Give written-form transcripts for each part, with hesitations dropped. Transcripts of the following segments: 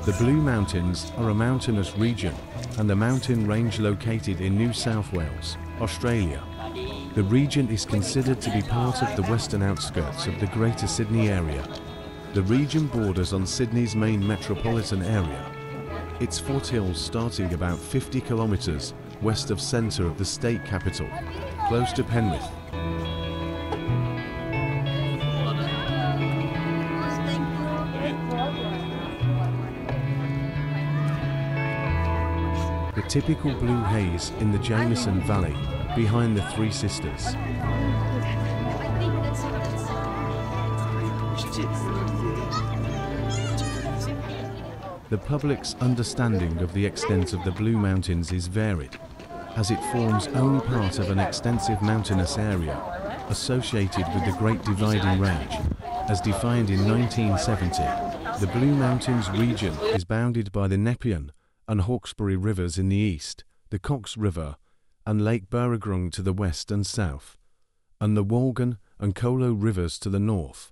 The Blue Mountains are a mountainous region and a mountain range located in New South Wales, Australia. The region is considered to be part of the western outskirts of the Greater Sydney area. The region borders on Sydney's main metropolitan area. Its foothills starting about 50 kilometres west of centre of the state capital, close to Penrith. The typical blue haze in the Jameson Valley, behind the Three Sisters. The public's understanding of the extent of the Blue Mountains is varied, as it forms only part of an extensive mountainous area associated with the Great Dividing Range, as defined in 1970. The Blue Mountains region is bounded by the Nepean and Hawkesbury rivers in the east, the Cox River and Lake Burragrung to the west and south, and the Wolgan and Colo rivers to the north.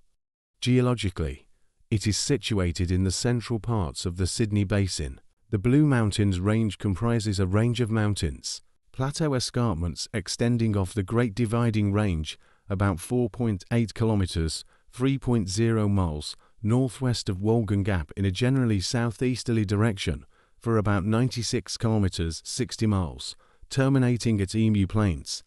Geologically, it is situated in the central parts of the Sydney Basin. The Blue Mountains range comprises a range of mountains, plateau escarpments extending off the Great Dividing Range about 4.8 kilometres, 3.0 miles, northwest of Wolgan Gap in a generally southeasterly direction for about 96 kilometres, 60 miles, terminating at Emu Plains.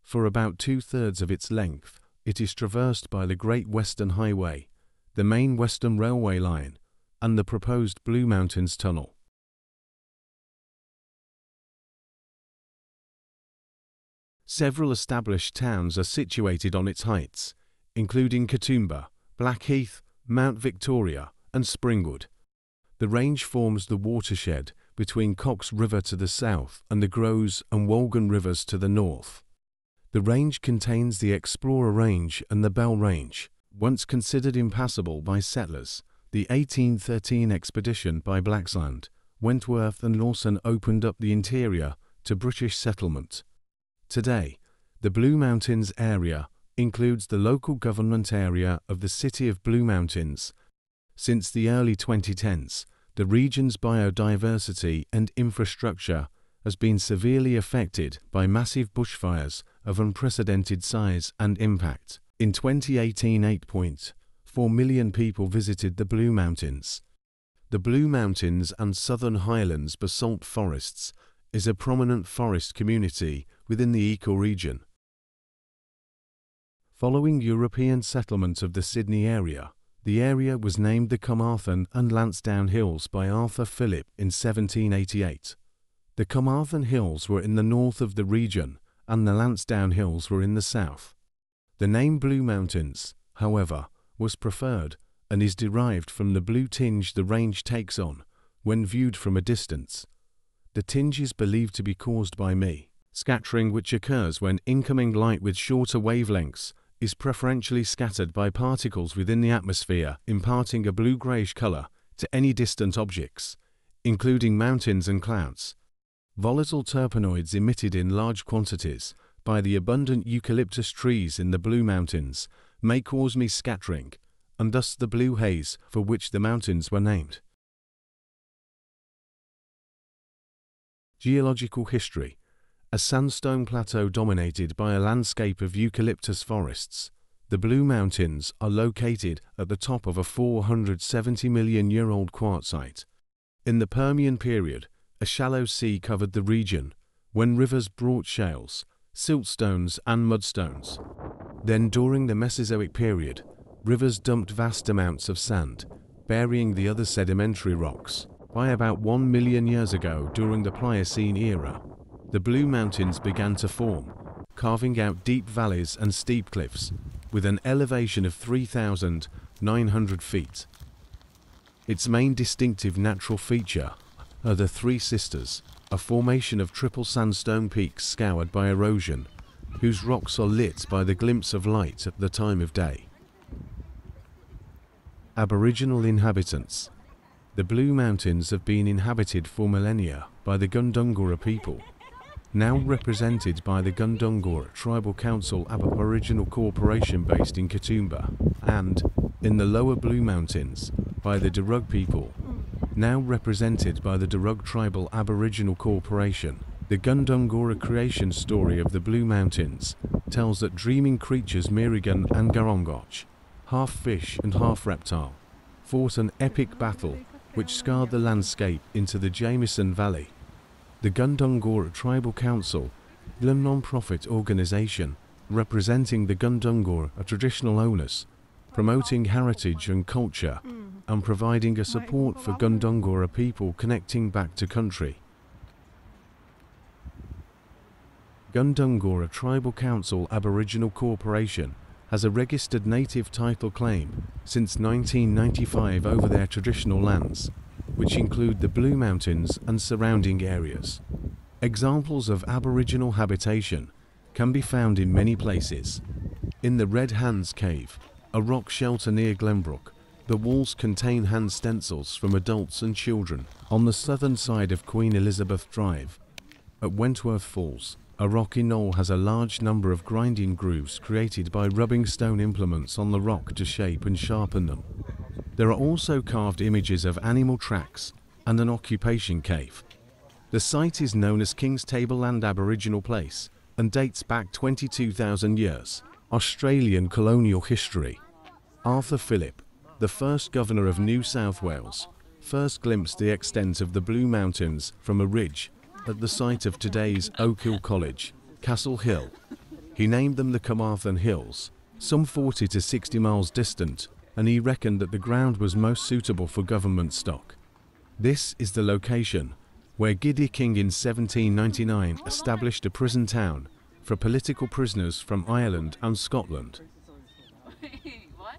For about two-thirds of its length, it is traversed by the Great Western Highway, the main Western Railway line, and the proposed Blue Mountains Tunnel. Several established towns are situated on its heights, including Katoomba, Blackheath, Mount Victoria, and Springwood. The range forms the watershed between Cox River to the south and the Grose and Wolgan rivers to the north. The range contains the Explorer Range and the Bell Range. Once considered impassable by settlers, the 1813 expedition by Blaxland, Wentworth and Lawson opened up the interior to British settlement. Today, the Blue Mountains area includes the local government area of the City of Blue Mountains. Since the early 2010s, the region's biodiversity and infrastructure has been severely affected by massive bushfires of unprecedented size and impact. In 2018, 8.4 million people visited the Blue Mountains. The Blue Mountains and Southern Highlands basalt forests is a prominent forest community within the ecoregion. Following European settlement of the Sydney area, the area was named the Carmarthen and Lansdowne Hills by Arthur Phillip in 1788. The Carmarthen Hills were in the north of the region, and the Lansdowne Hills were in the south. The name Blue Mountains, however, was preferred and is derived from the blue tinge the range takes on when viewed from a distance. The tinge is believed to be caused by ME scattering, which occurs when incoming light with shorter wavelengths is preferentially scattered by particles within the atmosphere, imparting a blue-greyish colour to any distant objects, including mountains and clouds. Volatile terpenoids emitted in large quantities by the abundant eucalyptus trees in the Blue Mountains may cause ME scattering, and thus the blue haze for which the mountains were named. Geological history. A sandstone plateau dominated by a landscape of eucalyptus forests. The Blue Mountains are located at the top of a 470 million year old quartzite. In the Permian period, a shallow sea covered the region, when rivers brought shales, siltstones and mudstones. Then during the Mesozoic period, rivers dumped vast amounts of sand, burying the other sedimentary rocks. By about 1 million years ago, during the Pliocene era, the Blue Mountains began to form, carving out deep valleys and steep cliffs, with an elevation of 3,900 feet. Its main distinctive natural feature are the Three Sisters, a formation of triple sandstone peaks scoured by erosion, whose rocks are lit by the glimpse of light at the time of day. Aboriginal inhabitants. The Blue Mountains have been inhabited for millennia by the Gundungurra people. now represented by the Gundungora Tribal Council Aboriginal Corporation based in Katoomba, and, in the lower Blue Mountains, by the Darug people, now represented by the Darug Tribal Aboriginal Corporation. The Gundungora creation story of the Blue Mountains tells that dreaming creatures Mirigan and Garongoch, half fish and half reptile, fought an epic battle which scarred the landscape into the Jameson Valley. The Gundungora Tribal Council, a non-profit organization representing the Gundungora traditional owners, promoting heritage and culture, and providing a support for Gundungora people connecting back to country. Gundungora Tribal Council Aboriginal Corporation has a registered native title claim since 1995 over their traditional lands, which include the Blue Mountains and surrounding areas. Examples of Aboriginal habitation can be found in many places. In the Red Hands Cave, a rock shelter near Glenbrook, the walls contain hand stencils from adults and children. On the southern side of Queen Elizabeth Drive, at Wentworth Falls, a rocky knoll has a large number of grinding grooves created by rubbing stone implements on the rock to shape and sharpen them. There are also carved images of animal tracks and an occupation cave. The site is known as King's Tableland Aboriginal Place and dates back 22,000 years. Australian colonial history. Arthur Phillip, the first governor of New South Wales, first glimpsed the extent of the Blue Mountains from a ridge at the site of today's Oak Hill College, Castle Hill. He named them the Carmarthen Hills, some 40 to 60 miles distant, and he reckoned that the ground was most suitable for government stock. This is the location where Giddy King in 1799 established a prison town for political prisoners from Ireland and Scotland. Wait, what?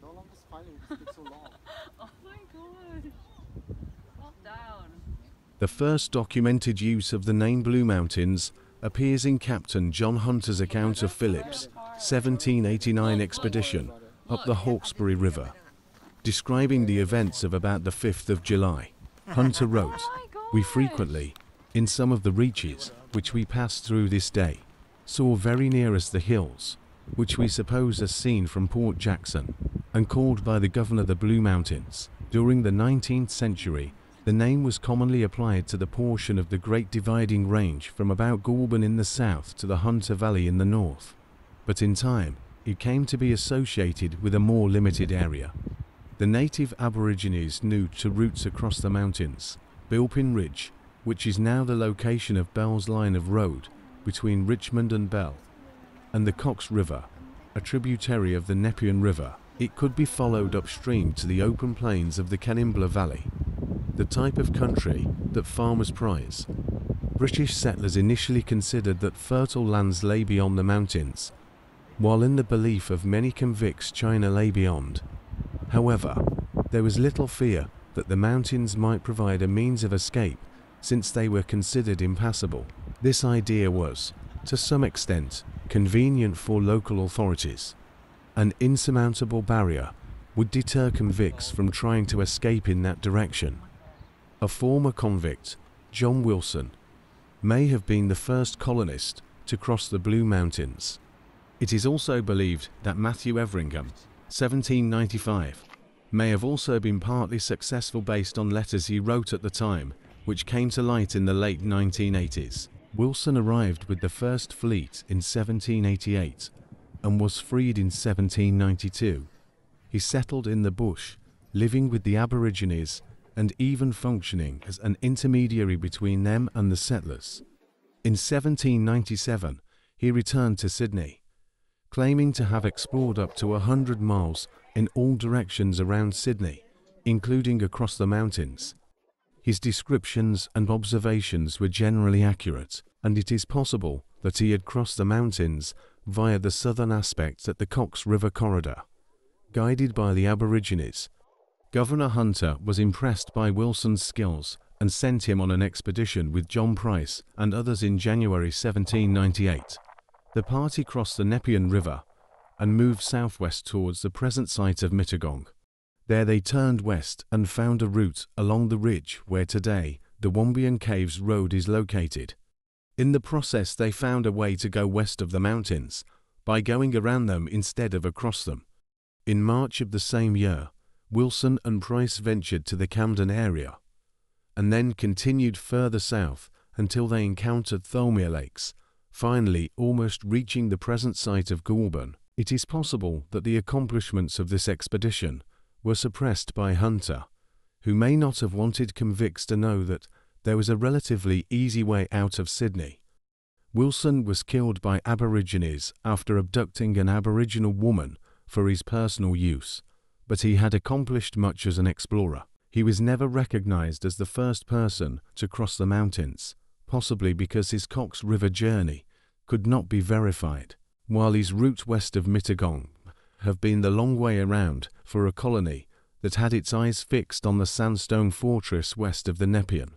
No longer smiling, it takes so long. Oh my god. Calm down. The first documented use of the name Blue Mountains appears in Captain John Hunter's account of Phillip's 1789 expedition up the Hawkesbury River, describing the events of about the 5th of July. Hunter wrote, "We frequently, in some of the reaches which we passed through this day, saw very near us the hills, which we suppose are seen from Port Jackson, and called by the governor the Blue Mountains. During the 19th century, the name was commonly applied to the portion of the Great Dividing Range from about Goulburn in the south to the Hunter Valley in the north. But in time, it came to be associated with a more limited area. The native Aborigines knew two routes across the mountains, Bilpin Ridge, which is now the location of Bell's line of road between Richmond and Bell, and the Cox River, a tributary of the Nepean River. It could be followed upstream to the open plains of the Canimbla Valley, the type of country that farmers prize. British settlers initially considered that fertile lands lay beyond the mountains, while in the belief of many convicts China lay beyond. However, there was little fear that the mountains might provide a means of escape since they were considered impassable. This idea was, to some extent, convenient for local authorities. An insurmountable barrier would deter convicts from trying to escape in that direction. A former convict, John Wilson, may have been the first colonist to cross the Blue Mountains. It is also believed that Matthew Everingham, 1795, may have also been partly successful based on letters he wrote at the time, which came to light in the late 1980s. Wilson arrived with the first fleet in 1788 and was freed in 1792. He settled in the bush, living with the Aborigines and even functioning as an intermediary between them and the settlers. In 1797, he returned to Sydney, claiming to have explored up to 100 miles in all directions around Sydney, including across the mountains. His descriptions and observations were generally accurate, and it is possible that he had crossed the mountains via the southern aspects at the Cox River corridor. Guided by the Aborigines, Governor Hunter was impressed by Wilson's skills and sent him on an expedition with John Price and others in January 1798. The party crossed the Nepean River and moved southwest towards the present site of Mittagong. There they turned west and found a route along the ridge where today the Wombian Caves Road is located. In the process, they found a way to go west of the mountains, by going around them instead of across them. In March of the same year, Wilson and Price ventured to the Camden area, and then continued further south until they encountered Thomere Lakes, finally almost reaching the present site of Goulburn. It is possible that the accomplishments of this expedition were suppressed by Hunter, who may not have wanted convicts to know that there was a relatively easy way out of Sydney. Wilson was killed by Aborigines after abducting an Aboriginal woman for his personal use, but he had accomplished much as an explorer. He was never recognized as the first person to cross the mountains, possibly because his Cox River journey could not be verified, while his route west of Mittagong have been the long way around for a colony that had its eyes fixed on the sandstone fortress west of the Nepean.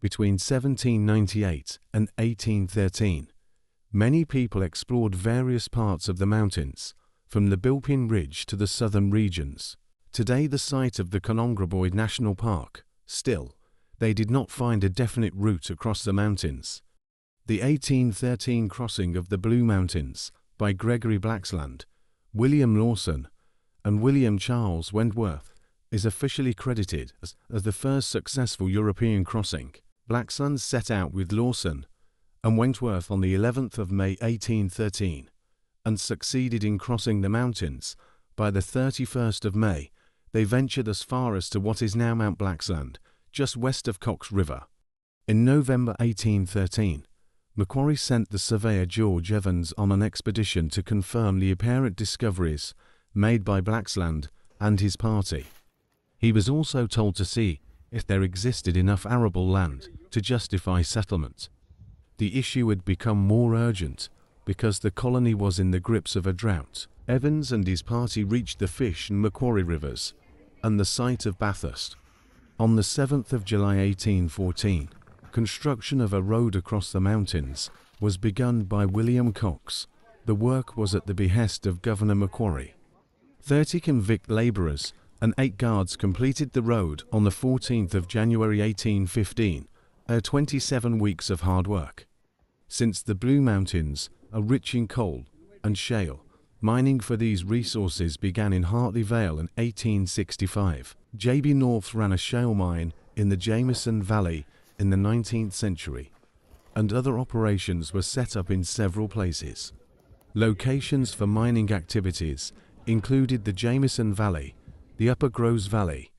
Between 1798 and 1813, many people explored various parts of the mountains, from the Bilpin Ridge to the southern regions. Today the site of the Conongraboid National Park, still, they did not find a definite route across the mountains. The 1813 crossing of the Blue Mountains by Gregory Blaxland, William Lawson, and William Charles Wentworth is officially credited as the first successful European crossing. Blaxland set out with Lawson and Wentworth on the 11th of May 1813 and succeeded in crossing the mountains. By the 31st of May, they ventured as far as to what is now Mount Blaxland, just west of Cox River. In November 1813, Macquarie sent the surveyor George Evans on an expedition to confirm the apparent discoveries made by Blaxland and his party. He was also told to see if there existed enough arable land to justify settlement. The issue had become more urgent because the colony was in the grips of a drought. Evans and his party reached the Fish and Macquarie rivers and the site of Bathurst. On the 7th of July 1814, construction of a road across the mountains was begun by William Cox. The work was at the behest of Governor Macquarie. 30 convict labourers and 8 guards completed the road on the 14th of January 1815, 27 weeks of hard work. Since the Blue Mountains are rich in coal and shale, mining for these resources began in Hartley Vale in 1865. J.B. North ran a shale mine in the Jameson Valley in the 19th century, and other operations were set up in several places. Locations for mining activities included the Jameson Valley, the Upper Groves Valley,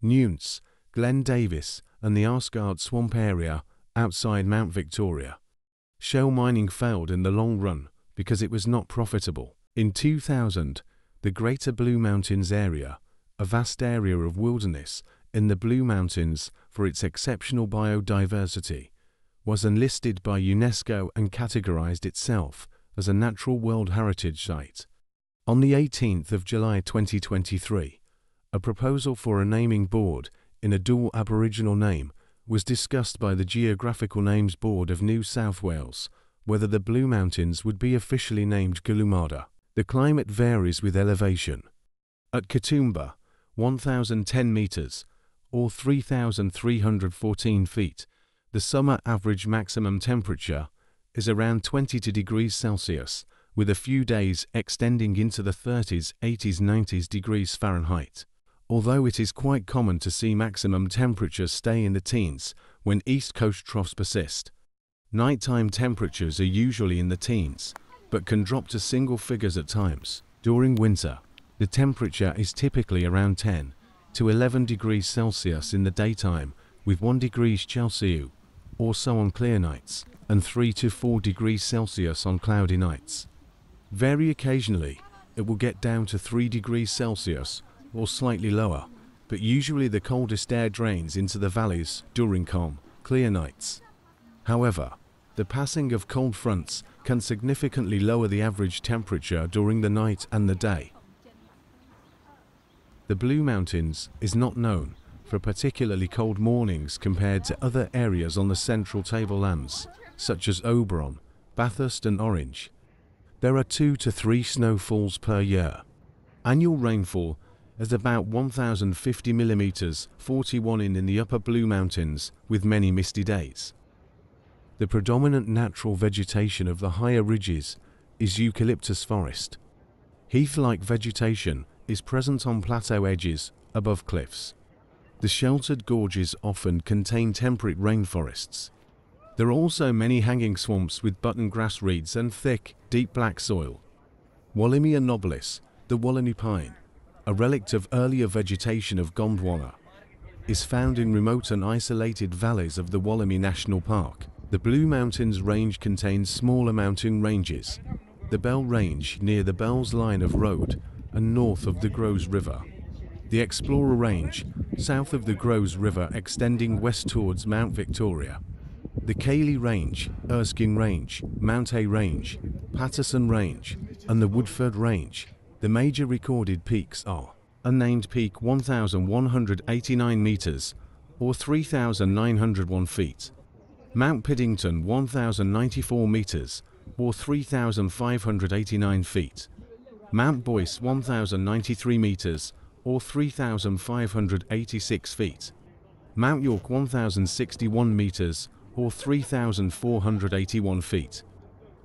Newts, Glen Davis, and the Asgard Swamp area outside Mount Victoria. Shale mining failed in the long run because it was not profitable. In 2000, the Greater Blue Mountains area, a vast area of wilderness in the Blue Mountains for its exceptional biodiversity, was enlisted by UNESCO and categorized itself as a Natural World Heritage Site. On the 18th of July 2023, a proposal for a naming board in a dual Aboriginal name was discussed by the Geographical Names Board of New South Wales, whether the Blue Mountains would be officially named Gulumada. The climate varies with elevation. At Katoomba, 1,010 metres, or 3,314 feet, the summer average maximum temperature is around 22 degrees Celsius, with a few days extending into the 30s, 80s, 90s degrees Fahrenheit. Although it is quite common to see maximum temperatures stay in the teens when East Coast troughs persist. Nighttime temperatures are usually in the teens, but can drop to single figures at times. During winter, the temperature is typically around 10 to 11 degrees Celsius in the daytime, with 1 degree Celsius or so on clear nights, and 3 to 4 degrees Celsius on cloudy nights. Very occasionally, it will get down to 3 degrees Celsius or slightly lower, but usually the coldest air drains into the valleys during calm, clear nights. However, the passing of cold fronts can significantly lower the average temperature during the night and the day. The Blue Mountains is not known for particularly cold mornings compared to other areas on the central tablelands, such as Oberon, Bathurst and Orange. There are 2 to 3 snowfalls per year. Annual rainfall is about 1,050 millimeters, 41 in the upper Blue Mountains, with many misty days. The predominant natural vegetation of the higher ridges is eucalyptus forest. Heath-like vegetation is present on plateau edges above cliffs. The sheltered gorges often contain temperate rainforests. There are also many hanging swamps with button grass reeds and thick, deep black soil. Wallimia nobilis, the Wollony pine, a relict of earlier vegetation of Gondwana, is found in remote and isolated valleys of the Wollemy National Park. The Blue Mountains range contains smaller mountain ranges, the Bell Range near the Bells Line of Road and north of the Groves River, the Explorer Range south of the Groves River extending west towards Mount Victoria, the Cayley Range, Erskine Range, Mount A Range, Patterson Range, and the Woodford Range. The major recorded peaks are unnamed peak 1,189 meters or 3,901 feet, Mount Piddington 1,094 meters or 3,589 feet, Mount Boyce 1,093 meters or 3,586 feet, Mount York 1,061 meters or 3,481 feet,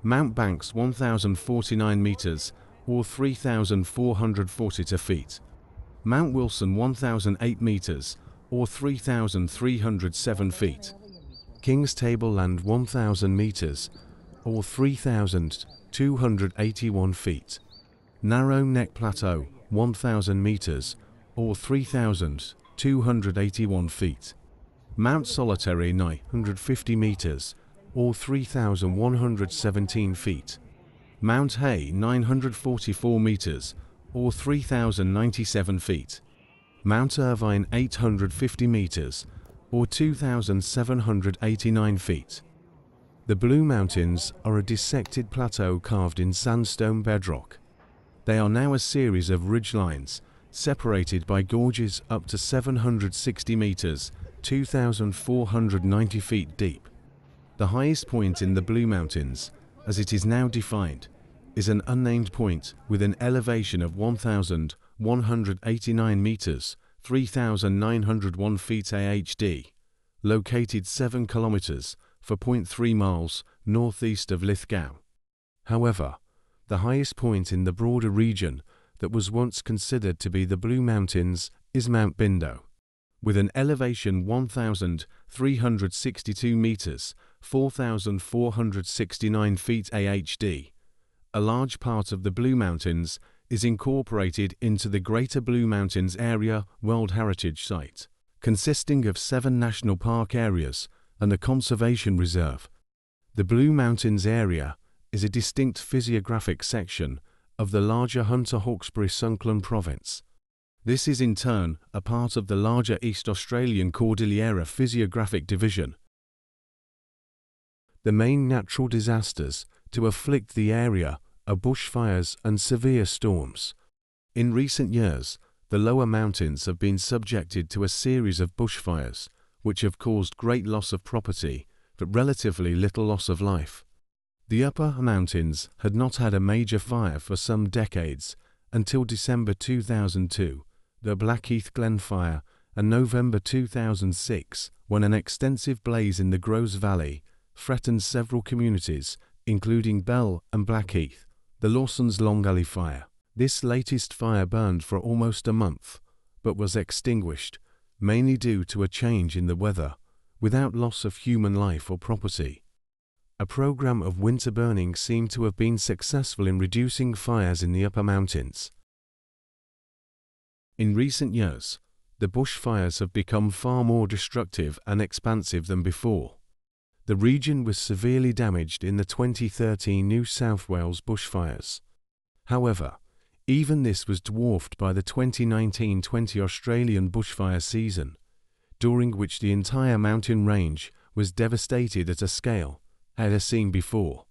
Mount Banks 1,049 meters or 3,442 feet, Mount Wilson 1,008 meters or 3,307 feet, King's Tableland 1,000 meters or 3,281 feet, Narrow Neck Plateau 1,000 meters or 3,281 feet, Mount Solitary 950 meters, or 3,117 feet. Mount Hay 944 meters, or 3,097 feet. Mount Irvine 850 meters, or 2,789 feet. The Blue Mountains are a dissected plateau carved in sandstone bedrock. They are now a series of ridgelines, separated by gorges up to 760 meters, 2,490 feet deep. The highest point in the Blue Mountains, as it is now defined, is an unnamed point with an elevation of 1,189 meters, 3,901 feet AHD, located 7 kilometers, 4.3 miles, northeast of Lithgow. However, the highest point in the broader region that was once considered to be the Blue Mountains is Mount Bindo, with an elevation 1,362 meters, 4,469 feet AHD. A large part of the Blue Mountains is incorporated into the Greater Blue Mountains Area World Heritage Site, consisting of 7 national park areas and a conservation reserve. The Blue Mountains area is a distinct physiographic section of the larger Hunter-Hawkesbury-Sunderland province. This is in turn a part of the larger East Australian Cordillera physiographic division. The main natural disasters to afflict the area are bushfires and severe storms. In recent years, the lower mountains have been subjected to a series of bushfires, which have caused great loss of property, but relatively little loss of life. The upper mountains had not had a major fire for some decades, until December 2002, the Blackheath Glen fire, and November 2006, when an extensive blaze in the Grose Valley threatened several communities, including Bell and Blackheath. The Lawson's Long Gully fire. This latest fire burned for almost a month, but was extinguished, mainly due to a change in the weather, without loss of human life or property. A program of winter burning seemed to have been successful in reducing fires in the upper mountains. In recent years, the bushfires have become far more destructive and expansive than before. The region was severely damaged in the 2013 New South Wales bushfires. However, even this was dwarfed by the 2019-20 Australian bushfire season, during which the entire mountain range was devastated at a scale ever seen before.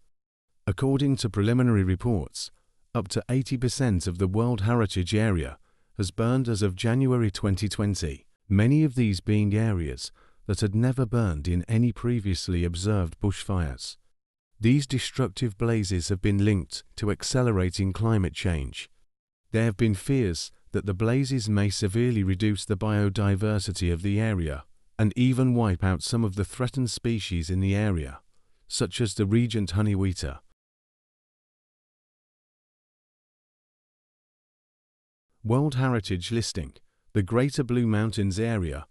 According to preliminary reports, up to 80% of the World Heritage Area has burned as of January 2020, many of these being areas that had never burned in any previously observed bushfires. These destructive blazes have been linked to accelerating climate change. There have been fears that the blazes may severely reduce the biodiversity of the area and even wipe out some of the threatened species in the area, such as the Regent honeywheater. World Heritage listing. The Greater Blue Mountains area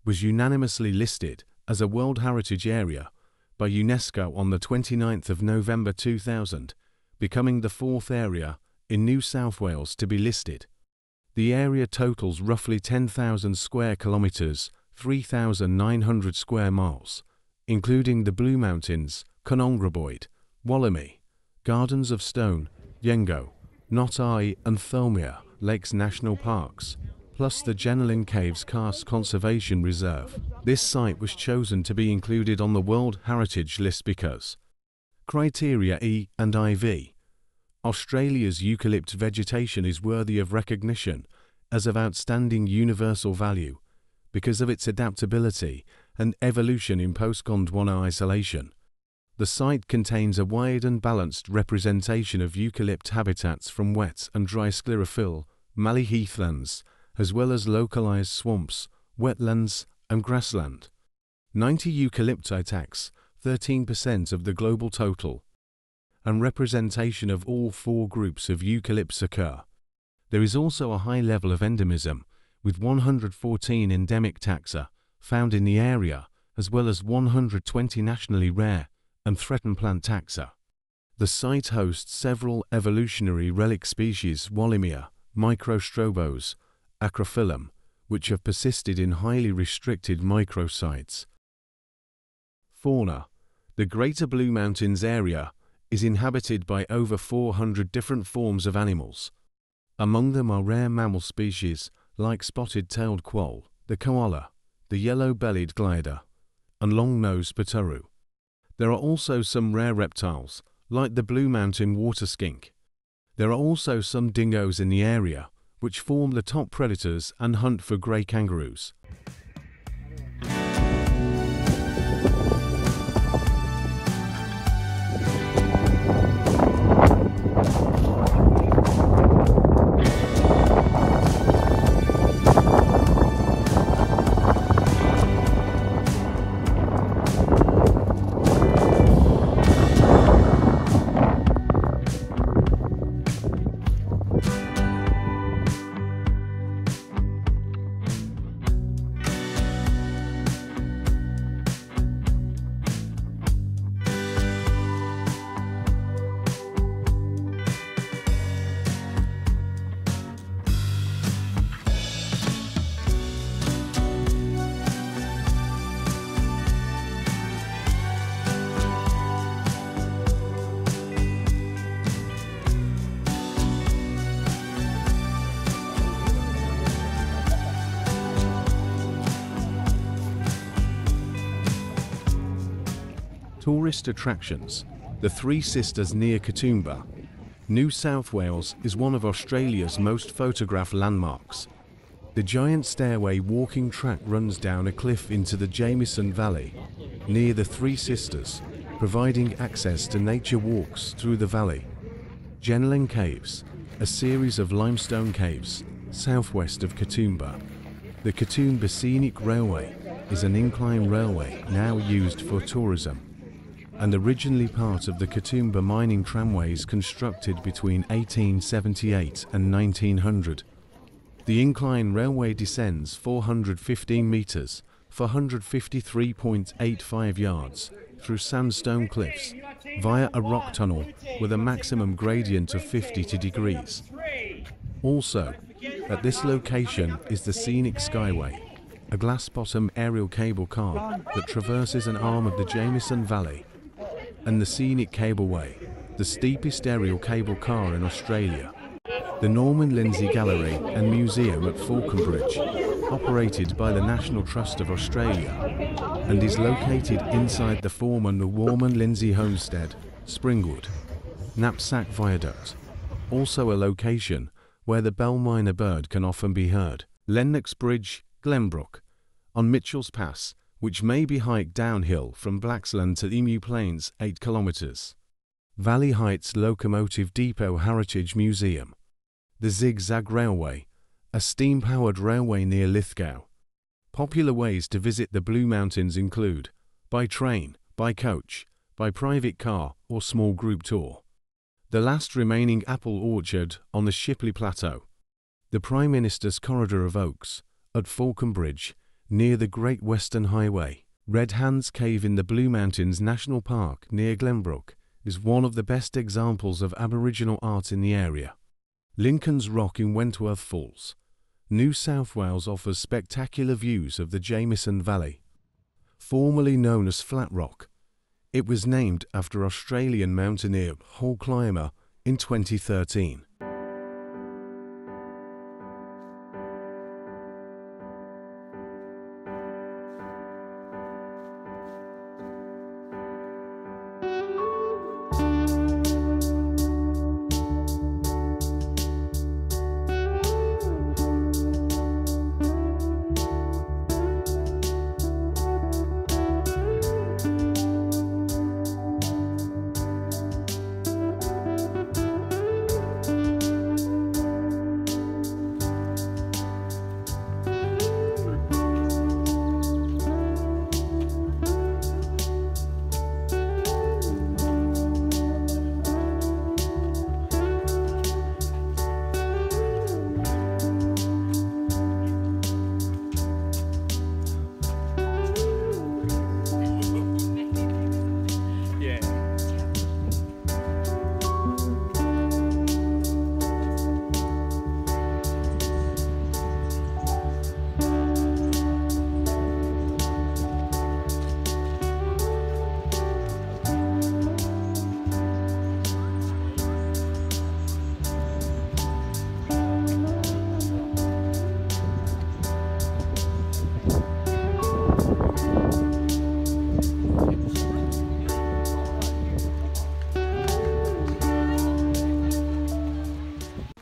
was unanimously listed as a World Heritage Area by UNESCO on the 29th of November 2000, becoming the 4th area in New South Wales to be listed. The area totals roughly 10,000 square kilometres, 3,900 square miles, including the Blue Mountains, Conongraboid, Wollemi, Gardens of Stone, Yengo, Knot Eye and Thomea Lakes National Parks, plus the Jenelin Caves Karst Conservation Reserve. This site was chosen to be included on the World Heritage List because Criteria E and IV. Australia's eucalypt vegetation is worthy of recognition as of outstanding universal value because of its adaptability and evolution in post-Gondwana isolation. The site contains a wide and balanced representation of eucalypt habitats from wet and dry sclerophyll, mallee heathlands, as well as localized swamps, wetlands, and grassland. 90 eucalypti tax, 13% of the global total, and representation of all 4 groups of eucalypts occur. There is also a high level of endemism, with 114 endemic taxa found in the area, as well as 120 nationally rare and threatened plant taxa. The site hosts several evolutionary relic species: Wallimia, Microstrobos, Acrophyllum, which have persisted in highly restricted microsites. Fauna. The Greater Blue Mountains area is inhabited by over 400 different forms of animals. Among them are rare mammal species like spotted-tailed quoll, the koala, the yellow-bellied glider, and long-nosed paturu. There are also some rare reptiles, like the blue mountain water skink. There are also some dingoes in the area, which form the top predators and hunt for grey kangaroos. Tourist attractions. The Three Sisters near Katoomba. New South Wales is one of Australia's most photographed landmarks. The giant stairway walking track runs down a cliff into the Jameson Valley, near the Three Sisters, providing access to nature walks through the valley. Geneleng Caves, a series of limestone caves, southwest of Katoomba. The Katoomba Scenic Railway is an incline railway now used for tourism, and originally part of the Katoomba mining tramways constructed between 1878 and 1900. The incline railway descends 415 metres, 453.85 yards, through sandstone cliffs, via a rock tunnel with a maximum gradient of 52 degrees. Also, at this location is the Scenic Skyway, a glass-bottom aerial cable car that traverses an arm of the Jameson Valley, and the Scenic Cableway, the steepest aerial cable car in Australia. The Norman Lindsay Gallery and Museum at Falconbridge, operated by the National Trust of Australia, and is located inside the former Norman Lindsay Homestead, Springwood. Knapsack Viaduct, also a location where the bell miner bird can often be heard. Lennox Bridge, Glenbrook, on Mitchell's Pass, which may be hiked downhill from Blaxland to Emu Plains, 8 kilometres. Valley Heights Locomotive Depot Heritage Museum. The Zigzag Railway, a steam-powered railway near Lithgow. Popular ways to visit the Blue Mountains include by train, by coach, by private car or small group tour. The last remaining apple orchard on the Shipley Plateau. The Prime Minister's Corridor of Oaks, at Falconbridge, near the Great Western Highway. Red Hands Cave in the Blue Mountains National Park near Glenbrook is one of the best examples of Aboriginal art in the area. Lincoln's Rock in Wentworth Falls. New South Wales offers spectacular views of the Jameson Valley. Formerly known as Flat Rock, it was named after Australian mountaineer Hall Climber in 2013.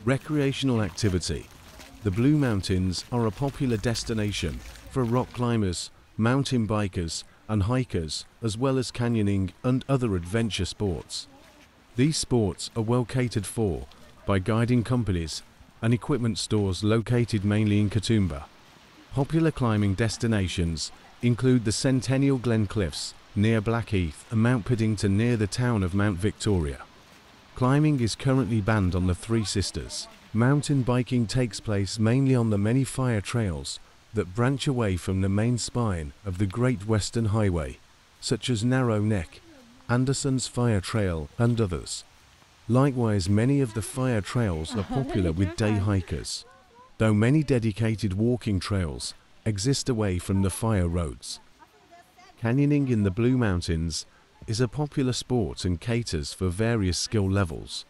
Recreational activity. The Blue Mountains are a popular destination for rock climbers, mountain bikers, and hikers, as well as canyoning and other adventure sports. These sports are well catered for by guiding companies and equipment stores located mainly in Katoomba. Popular climbing destinations include the Centennial Glen Cliffs near Blackheath and Mount Piddington near the town of Mount Victoria. Climbing is currently banned on the Three Sisters. Mountain biking takes place mainly on the many fire trails that branch away from the main spine of the Great Western Highway, such as Narrow Neck, Anderson's Fire Trail, and others. Likewise, many of the fire trails are popular with day hikers, though many dedicated walking trails exist away from the fire roads. Canyoning in the Blue Mountains is a popular sport and caters for various skill levels.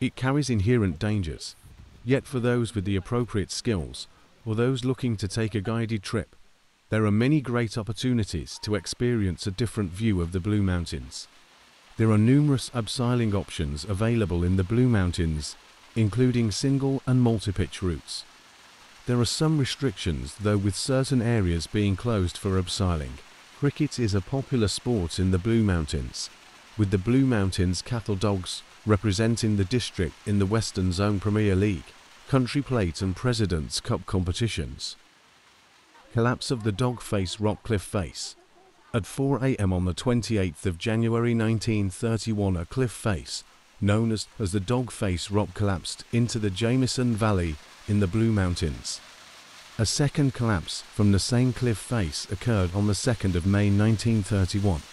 It carries inherent dangers, yet for those with the appropriate skills or those looking to take a guided trip, there are many great opportunities to experience a different view of the Blue Mountains. There are numerous abseiling options available in the Blue Mountains, including single and multi-pitch routes. There are some restrictions, though, with certain areas being closed for abseiling. Cricket is a popular sport in the Blue Mountains, with the Blue Mountains Cattle Dogs representing the district in the Western Zone Premier League, Country Plate and President's Cup competitions. Collapse of the Dog Face Rock Cliff Face. At 4 a.m. on the 28th of January 1931, a cliff face, known as the Dog Face Rock, collapsed into the Jameson Valley in the Blue Mountains. A second collapse from the same cliff face occurred on the 2nd of May 1931.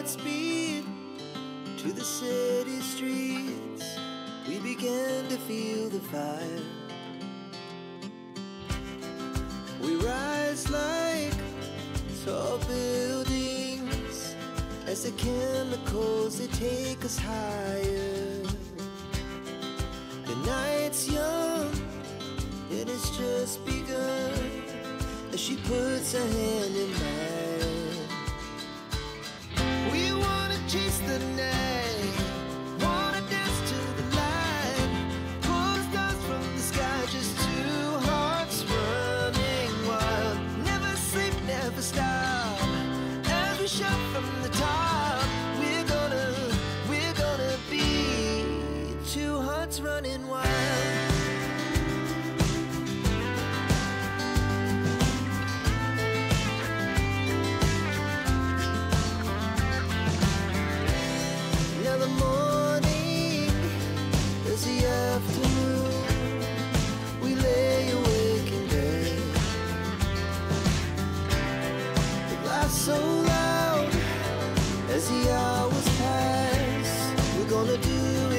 Godspeed to the city streets. We began to feel the fire. We rise like tall buildings as the chemicals, they take us higher. The night's young, and it's just begun as she puts her hand in mine. We wanna chase the night, wanna dance to the light, pull the stars from the sky, just two hearts running wild. Never sleep, never stop, as we shout from the top. We're gonna be two hearts running wild. Now the morning is the afternoon. We lay awake in bed. The laughs so loud as the hours pass. We're gonna do